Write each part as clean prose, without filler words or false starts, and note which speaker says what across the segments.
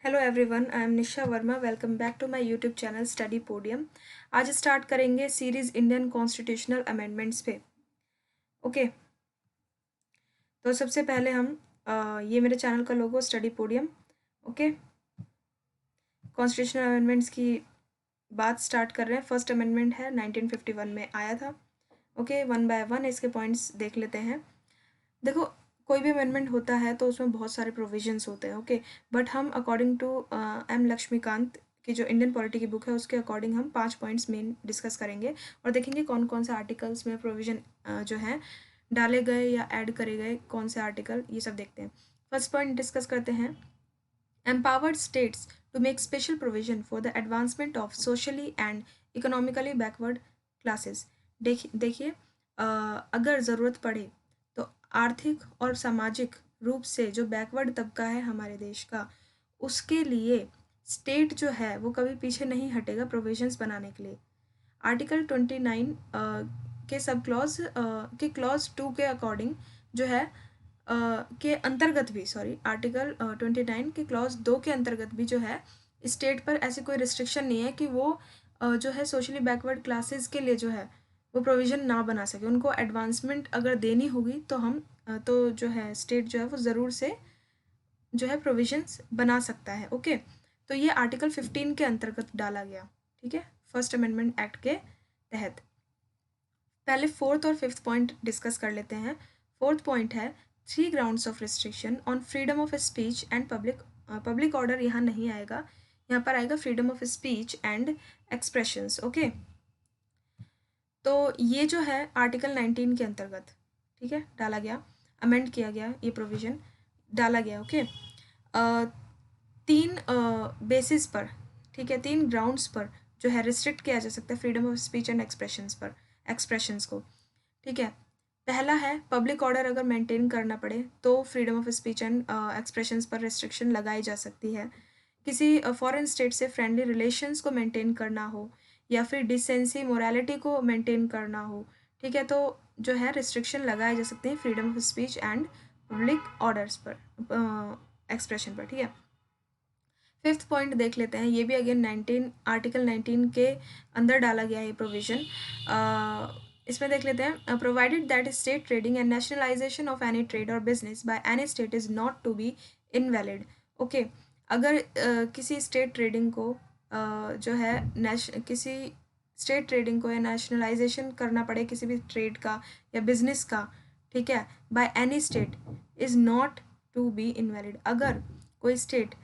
Speaker 1: Hello everyone, I am Nisha Verma. Welcome back to my YouTube channel study podium. आज start करेंगे series Indian constitutional amendments पे। Okay, तो सबसे पहले हम ये मेरे चैनल का logo study podium. Okay, constitutional amendments की बात स्टार्ट कर रहे हैं। फर्स्ट अमेंडमेंट है 1951 में आया था। ओके, वन बाय वन इसके पॉइंट्स देख लेते हैं। देखो, कोई भी अमेंडमेंट होता है तो उसमें बहुत सारे प्रोविजंस होते हैं। ओके, बट हम अकॉर्डिंग टू एम लक्ष्मीकांत की जो इंडियन पॉलिटी की बुक है उसके अकॉर्डिंग हम 5 पॉइंट्स मेन डिस्कस करेंगे और देखेंगे कौन कौन से आर्टिकल्स में प्रोविजन जो है डाले गए या ऐड करे गए, कौन से आर्टिकल, ये सब देखते हैं। फर्स्ट पॉइंट डिस्कस करते हैं, empowered states to make special provision for the advancement of socially and economically backward classes। देखिए, अगर ज़रूरत पड़े तो आर्थिक और सामाजिक रूप से जो बैकवर्ड तबका है हमारे देश का, उसके लिए स्टेट जो है वो कभी पीछे नहीं हटेगा प्रोविजंस बनाने के लिए। आर्टिकल 29 के सब क्लॉज के क्लॉज 2 के अकॉर्डिंग जो है के अंतर्गत भी, सॉरी, आर्टिकल 29 के क्लॉज 2 के अंतर्गत भी जो है स्टेट पर ऐसी कोई रिस्ट्रिक्शन नहीं है कि वो जो है सोशली बैकवर्ड क्लासेस के लिए जो है वो प्रोविज़न ना बना सके। उनको एडवांसमेंट अगर देनी होगी तो हम तो जो है स्टेट जो है वो ज़रूर से जो है प्रोविजंस बना सकता है। ओके, तो ये आर्टिकल 15 के अंतर्गत डाला गया, ठीक है, फर्स्ट अमेंडमेंट एक्ट के तहत। पहले फोर्थ और फिफ्थ पॉइंट डिस्कस कर लेते हैं। फोर्थ पॉइंट है 3 grounds of restriction on freedom of speech and public order. यहाँ नहीं आएगा, यहाँ पर आएगा freedom of speech and expressions. Okay, तो ये जो है आर्टिकल 19 के अंतर्गत, ठीक है, डाला गया, अमेंड किया गया, ये प्रोविजन डाला गया। ओके, 3 बेसिस पर, ठीक है, 3 ग्राउंड्स पर जो है रिस्ट्रिक्ट किया जा सकता है freedom of speech and expressions को, ठीक है। पहला है पब्लिक ऑर्डर अगर मेंटेन करना पड़े तो freedom of speech and expressions पर रिस्ट्रिक्शन लगाई जा सकती है। किसी फॉरेन स्टेट से फ्रेंडली रिलेशंस को मेंटेन करना हो या फिर डिसेंसी मोरालिटी को मेंटेन करना हो, ठीक है, तो जो है रिस्ट्रिक्शन लगाए जा सकते हैं freedom of speech and public orders पर, एक्सप्रेशन पर, ठीक है। फिफ्थ पॉइंट देख लेते हैं, ये भी अगेन आर्टिकल 19 के अंदर डाला गया है ये प्रोविजन। इसमें देख लेते हैं, provided that state trading and nationalisation of any trade और business by any state is not to be invalid. Okay, अगर किसी स्टेट ट्रेडिंग को जो है किसी स्टेट ट्रेडिंग को या नेशनलाइजेशन करना पड़े किसी भी ट्रेड का या बिजनेस का, ठीक है, by any state is not to be invalid. अगर कोई स्टेट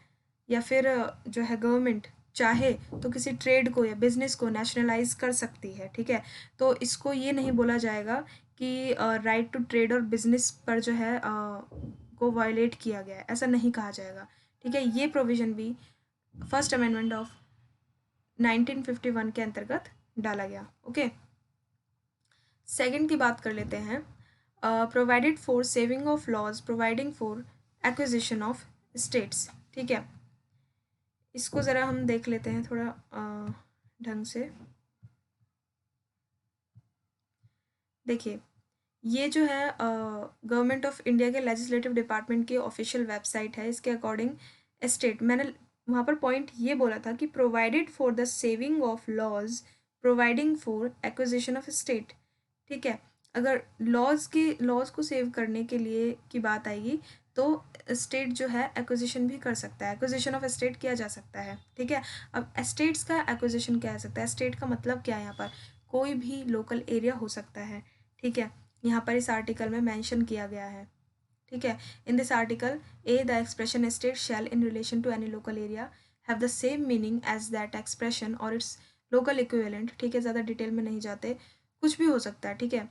Speaker 1: या फिर जो है गवर्नमेंट चाहे तो किसी ट्रेड को या बिजनेस को नेशनलाइज कर सकती है, ठीक है, तो इसको ये नहीं बोला जाएगा कि राइट टू ट्रेड और बिजनेस पर जो है को वायलेट किया गया है, ऐसा नहीं कहा जाएगा, ठीक है। ये प्रोविजन भी फर्स्ट अमेंडमेंट ऑफ 1951 के अंतर्गत डाला गया। ओके, सेकंड की बात कर लेते हैं, provided for saving of laws providing for acquisition of states, ठीक है। इसको ज़रा हम देख लेते हैं थोड़ा ढंग से। देखिए, ये जो है गवर्नमेंट ऑफ इंडिया के लेजिस्लेटिव डिपार्टमेंट की ऑफिशियल वेबसाइट है। इसके अकॉर्डिंग स्टेट, मैंने वहाँ पर पॉइंट ये बोला था कि provided for the saving of laws providing for acquisition of state, ठीक है। अगर लॉज को सेव करने के लिए की बात आएगी तो स्टेट जो है एक्विजिशन भी कर सकता है, एक्विजिशन ऑफ स्टेट किया जा सकता है, ठीक है। अब स्टेट्स का एक्विजिशन किया जा सकता है, स्टेट का मतलब क्या है, यहाँ पर कोई भी लोकल एरिया हो सकता है, ठीक है, यहाँ पर इस आर्टिकल में मेंशन किया गया है, ठीक है। In this article the expression state shall in relation to any local area have the same meaning as that expression और इट्स लोकल इक्विवेलेंट, ठीक है, ज़्यादा डिटेल में नहीं जाते, कुछ भी हो सकता है, ठीक है।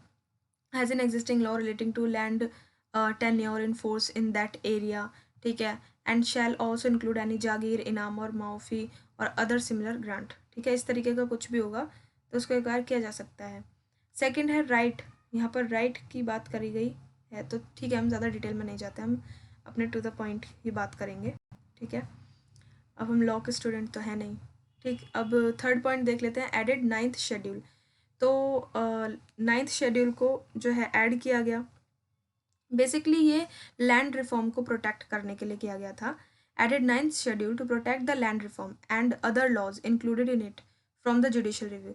Speaker 1: Has an existing law relating to land tenure in force in that area, ठीक है, and shall also include any jagir, inam और माफी और अदर सिमिलर ग्रांट, ठीक है। इस तरीके का कुछ भी होगा तो उसको इकरार किया जा सकता है। सेकंड है राइट, यहाँ पर राइट की बात करी गई है, तो ठीक है, हम ज़्यादा डिटेल में नहीं जाते, हम अपने टू द पॉइंट ही बात करेंगे, ठीक है। अब हम लॉ के स्टूडेंट तो है नहीं, ठीक। अब थर्ड पॉइंट देख लेते हैं, एडेड 9th शेड्यूल। तो 9th शेड्यूल को जो है ऐड किया गया। बेसिकली ये लैंड रिफॉर्म को प्रोटेक्ट करने के लिए किया गया था। added ninth schedule to protect the land reform and other laws included in it from the judicial review.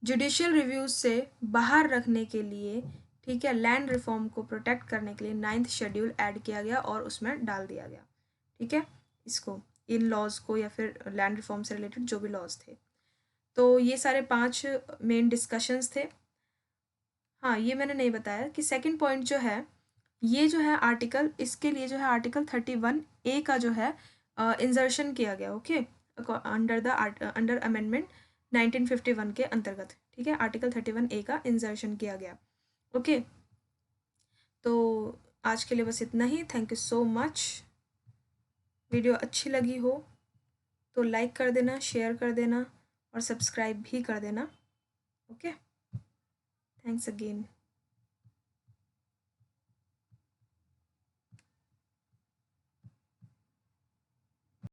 Speaker 1: Judicial reviews से बाहर रखने के लिए, ठीक है, लैंड रिफॉर्म को प्रोटेक्ट करने के लिए 9th शेड्यूल ऐड किया गया और उसमें डाल दिया गया, ठीक है, इसको, इन लॉज को या फिर लैंड रिफॉर्म से रिलेटेड जो भी लॉज थे। तो ये सारे 5 मेन डिस्कशंस थे। हाँ, ये मैंने नहीं बताया कि सेकंड पॉइंट जो है, ये जो है आर्टिकल, इसके लिए जो है आर्टिकल 31A का जो है इंजर्शन किया गया, ओके, अंडर अमेंडमेंट 1951 के अंतर्गत, ठीक है, आर्टिकल 31A का इंजर्शन किया गया, ओके। तो आज के लिए बस इतना ही। Thank you so much. Video अच्छी लगी हो तो लाइक कर देना, शेयर कर देना और सब्सक्राइब भी कर देना, ओके। Thanks again.